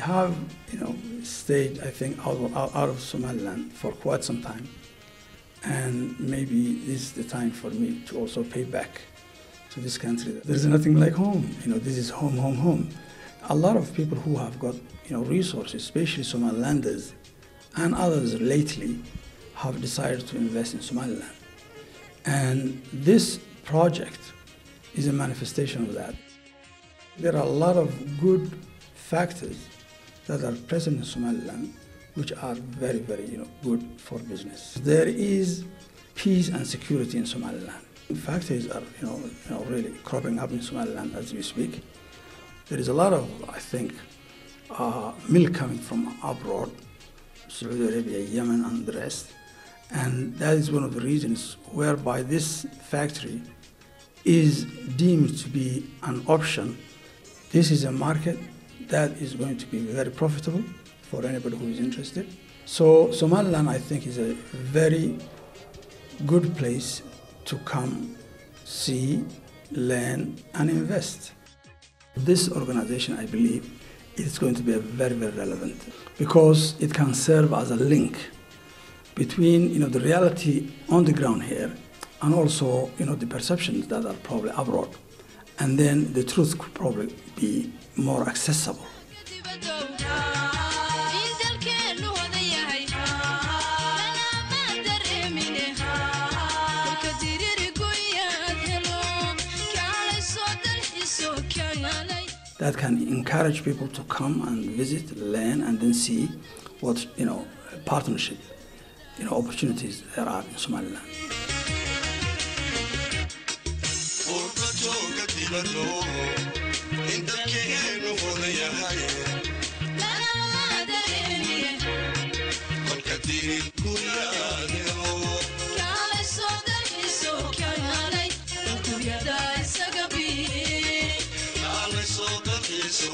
have, stayed, I think, out of Somaliland for quite some time. And maybe this is the time for me to also pay back to this country. There's nothing like home. This is home, home, home. A lot of people who have got, resources, especially Somalilanders and others lately, have decided to invest in Somaliland. And this project is a manifestation of that. There are a lot of good factors that are present in Somaliland which are very, very good for business. There is peace and security in Somaliland. Factories are really cropping up in Somaliland as we speak. There is a lot of, I think, milk coming from abroad, Saudi Arabia, Yemen, and the rest. And that is one of the reasons whereby this factory is deemed to be an option. This is a market that is going to be very profitable for anybody who is interested. So Somaliland, I think, is a very good place to come, see, learn, and invest. This organization, I believe, is going to be very, very relevant because it can serve as a link between the reality on the ground here and also the perceptions that are probably abroad, and then the truth could probably be more accessible. That can encourage people to come and visit, learn, and then see what partnership opportunities there are in Somaliland. So